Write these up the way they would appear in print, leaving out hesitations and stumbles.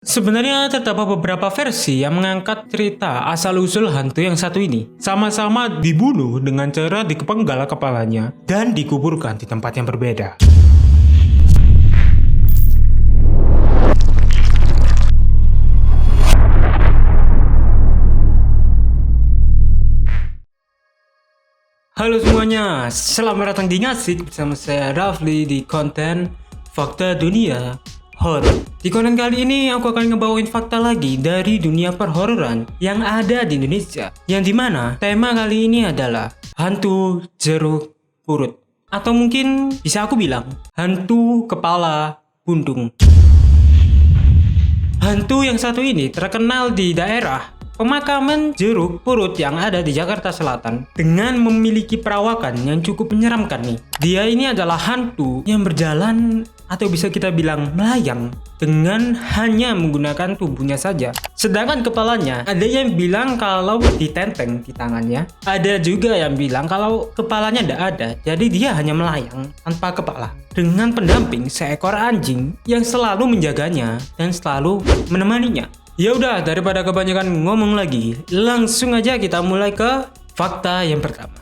Sebenarnya terdapat beberapa versi yang mengangkat cerita asal-usul hantu yang satu ini. Sama-sama dibunuh dengan cara dikepenggal kepalanya dan dikuburkan di tempat yang berbeda. Halo semuanya, selamat datang di Ngasik bersama saya Rafli di konten Fakta Dunia Horor. Di konten kali ini aku akan ngebawain fakta lagi dari dunia perhororan yang ada di Indonesia. Yang dimana tema kali ini adalah hantu jeruk purut. Atau mungkin bisa aku bilang hantu kepala buntung. Hantu yang satu ini terkenal di daerah pemakaman jeruk purut yang ada di Jakarta Selatan dengan memiliki perawakan yang cukup menyeramkan nih. Dia ini adalah hantu yang berjalan atau bisa kita bilang melayang dengan hanya menggunakan tubuhnya saja. Sedangkan kepalanya ada yang bilang kalau ditenteng di tangannya, ada juga yang bilang kalau kepalanya tidak ada. Jadi dia hanya melayang tanpa kepala dengan pendamping seekor anjing yang selalu menjaganya dan selalu menemaninya. Ya udah, daripada kebanyakan ngomong lagi, langsung aja kita mulai ke fakta yang pertama.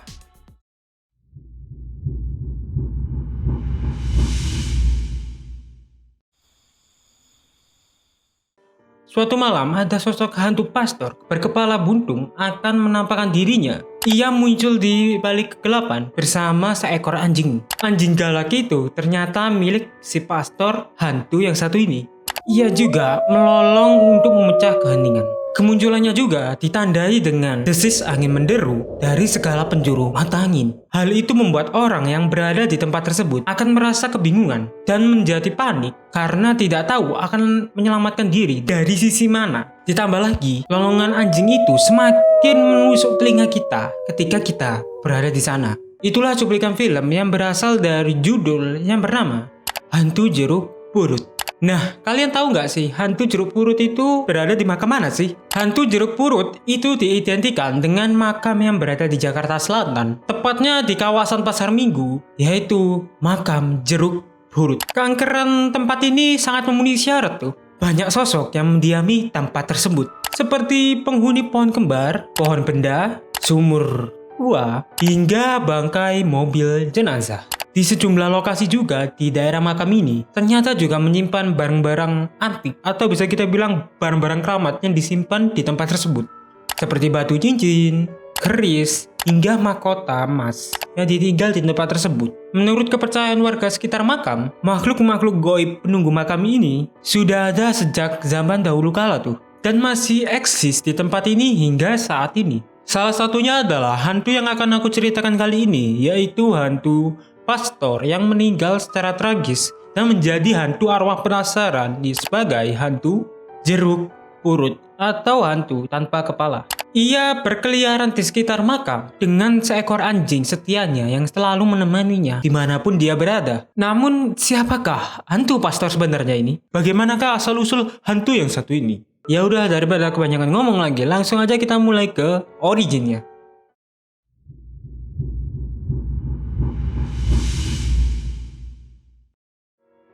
Suatu malam ada sosok hantu pastor berkepala buntung akan menampakkan dirinya. Ia muncul di balik kegelapan bersama seekor anjing. Anjing galak itu ternyata milik si pastor hantu yang satu ini. Ia juga melolong untuk memecah keheningan. Kemunculannya juga ditandai dengan desis angin menderu dari segala penjuru mata angin. Hal itu membuat orang yang berada di tempat tersebut akan merasa kebingungan dan menjadi panik karena tidak tahu akan menyelamatkan diri dari sisi mana. Ditambah lagi, lolongan anjing itu semakin menusuk telinga kita ketika kita berada di sana. Itulah cuplikan film yang berasal dari judul yang bernama Hantu Jeruk Purut. Nah, kalian tahu nggak sih hantu jeruk purut itu berada di makam mana sih? Hantu jeruk purut itu diidentikan dengan makam yang berada di Jakarta Selatan, tepatnya di kawasan Pasar Minggu, yaitu makam jeruk purut. Keangkeran tempat ini sangat memenuhi syarat tuh. Banyak sosok yang mendiami tempat tersebut, seperti penghuni pohon kembar, pohon benda, sumur tua, hingga bangkai mobil jenazah. Di sejumlah lokasi juga di daerah makam ini ternyata juga menyimpan barang-barang antik atau bisa kita bilang barang-barang keramat yang disimpan di tempat tersebut. Seperti batu cincin, keris, hingga mahkota emas yang ditinggal di tempat tersebut. Menurut kepercayaan warga sekitar makam, makhluk-makhluk goib penunggu makam ini sudah ada sejak zaman dahulu kala tuh, dan masih eksis di tempat ini hingga saat ini. Salah satunya adalah hantu yang akan aku ceritakan kali ini, yaitu hantu pastor yang meninggal secara tragis dan menjadi hantu arwah penasaran sebagai hantu jeruk purut atau hantu tanpa kepala. Ia berkeliaran di sekitar makam dengan seekor anjing setianya yang selalu menemaninya dimanapun dia berada. Namun siapakah hantu pastor sebenarnya ini? Bagaimanakah asal-usul hantu yang satu ini? Ya udah, daripada kebanyakan ngomong lagi, langsung aja kita mulai ke originnya.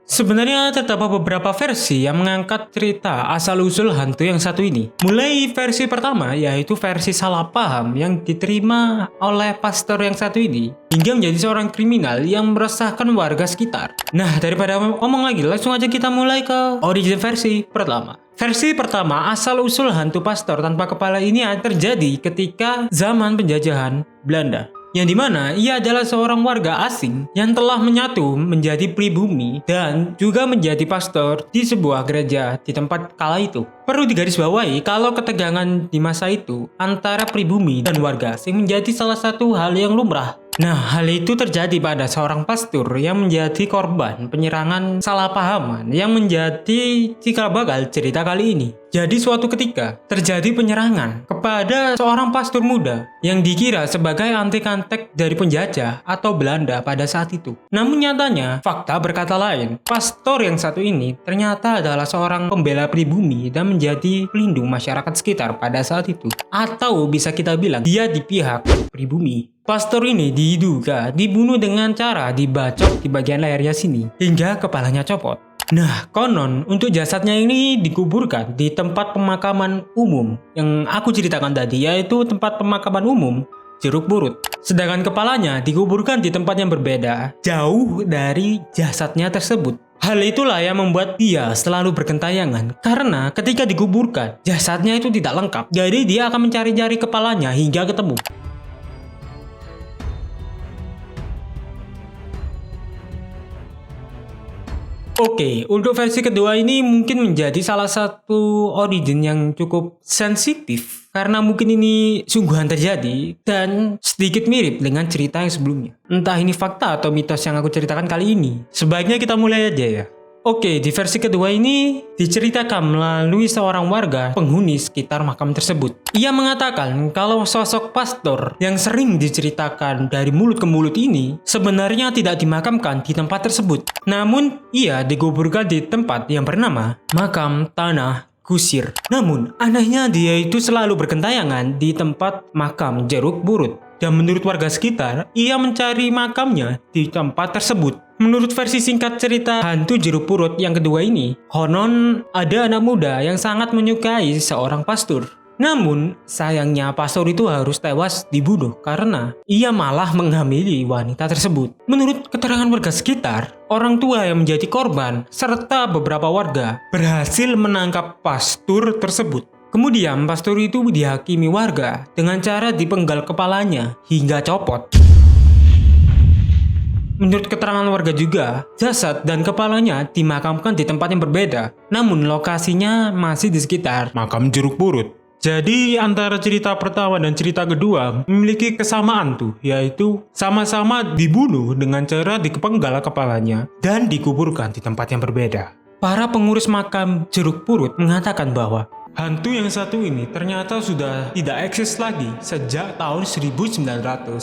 Sebenarnya terdapat beberapa versi yang mengangkat cerita asal-usul hantu yang satu ini. Mulai versi pertama, yaitu versi salah paham yang diterima oleh pastor yang satu ini, hingga menjadi seorang kriminal yang meresahkan warga sekitar. Nah, daripada ngomong lagi, langsung aja kita mulai ke origin versi pertama. Versi pertama, asal-usul hantu pastor tanpa kepala ini terjadi ketika zaman penjajahan Belanda, yang dimana ia adalah seorang warga asing yang telah menyatu menjadi pribumi dan juga menjadi pastor di sebuah gereja di tempat kala itu. Perlu digarisbawahi kalau ketegangan di masa itu antara pribumi dan warga asing menjadi salah satu hal yang lumrah. Nah, hal itu terjadi pada seorang pastor yang menjadi korban penyerangan salah pahaman yang menjadi cikal bakal cerita kali ini. Jadi suatu ketika terjadi penyerangan kepada seorang pastor muda yang dikira sebagai antek-antek dari penjajah atau Belanda pada saat itu. Namun nyatanya fakta berkata lain. Pastor yang satu ini ternyata adalah seorang pembela pribumi dan menjadi pelindung masyarakat sekitar pada saat itu. Atau bisa kita bilang dia di pihak pribumi. Pastor ini diduga dibunuh dengan cara dibacok di bagian lehernya sini hingga kepalanya copot. Nah, konon untuk jasadnya ini dikuburkan di tempat pemakaman umum yang aku ceritakan tadi, yaitu tempat pemakaman umum Jeruk Purut. Sedangkan kepalanya dikuburkan di tempat yang berbeda, jauh dari jasadnya tersebut. Hal itulah yang membuat dia selalu bergentayangan, karena ketika dikuburkan, jasadnya itu tidak lengkap. Jadi dia akan mencari-cari kepalanya hingga ketemu. Oke, untuk versi kedua ini mungkin menjadi salah satu origin yang cukup sensitif karena mungkin ini sungguhan terjadi dan sedikit mirip dengan cerita yang sebelumnya. Entah ini fakta atau mitos yang aku ceritakan kali ini. Sebaiknya kita mulai aja ya. Oke, di versi kedua ini diceritakan melalui seorang warga penghuni sekitar makam tersebut. Ia mengatakan kalau sosok pastor yang sering diceritakan dari mulut ke mulut ini sebenarnya tidak dimakamkan di tempat tersebut. Namun, ia dikuburkan di tempat yang bernama Makam Tanah Kusir. Namun, anehnya dia itu selalu bergentayangan di tempat makam Jeruk Purut. Dan menurut warga sekitar, ia mencari makamnya di tempat tersebut. Menurut versi singkat cerita hantu Jeruk Purut yang kedua ini, konon ada anak muda yang sangat menyukai seorang pastor. Namun, sayangnya pastor itu harus tewas dibunuh karena ia malah menghamili wanita tersebut. Menurut keterangan warga sekitar, orang tua yang menjadi korban serta beberapa warga berhasil menangkap pastor tersebut. Kemudian pastor itu dihakimi warga dengan cara dipenggal kepalanya hingga copot. Menurut keterangan warga juga, jasad dan kepalanya dimakamkan di tempat yang berbeda, namun lokasinya masih di sekitar makam Jeruk Purut. Jadi antara cerita pertama dan cerita kedua memiliki kesamaan tuh, yaitu sama-sama dibunuh dengan cara dipenggal kepalanya dan dikuburkan di tempat yang berbeda. Para pengurus makam Jeruk Purut mengatakan bahwa hantu yang satu ini ternyata sudah tidak eksis lagi sejak tahun 1997.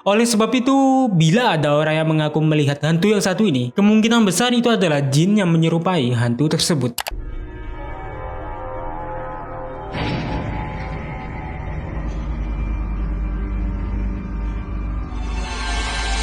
Oleh sebab itu, bila ada orang yang mengaku melihat hantu yang satu ini, kemungkinan besar itu adalah jin yang menyerupai hantu tersebut.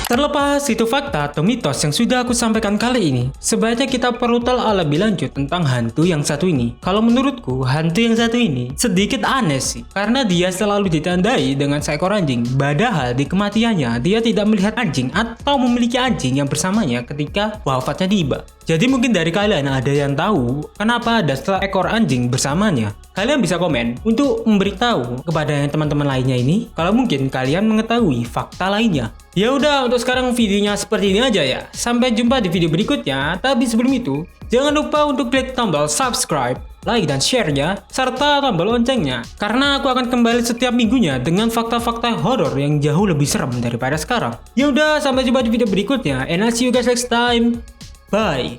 Terlepas itu fakta atau mitos yang sudah aku sampaikan kali ini, sebaiknya kita perlu telah lebih lanjut tentang hantu yang satu ini. Kalau menurutku, hantu yang satu ini sedikit aneh sih, karena dia selalu ditandai dengan seekor anjing, padahal di kematiannya dia tidak melihat anjing atau memiliki anjing yang bersamanya ketika wafatnya tiba. Jadi mungkin dari kalian ada yang tahu kenapa ada seekor anjing bersamanya. Kalian bisa komen untuk memberitahu kepada teman-teman lainnya ini kalau mungkin kalian mengetahui fakta lainnya. Ya udah, untuk sekarang videonya seperti ini aja ya. Sampai jumpa di video berikutnya. Tapi sebelum itu, jangan lupa untuk klik tombol subscribe, like dan share-nya, serta tombol loncengnya. Karena aku akan kembali setiap minggunya dengan fakta-fakta horor yang jauh lebih serem daripada sekarang. Ya udah, sampai jumpa di video berikutnya. And I'll see you guys next time. Bye.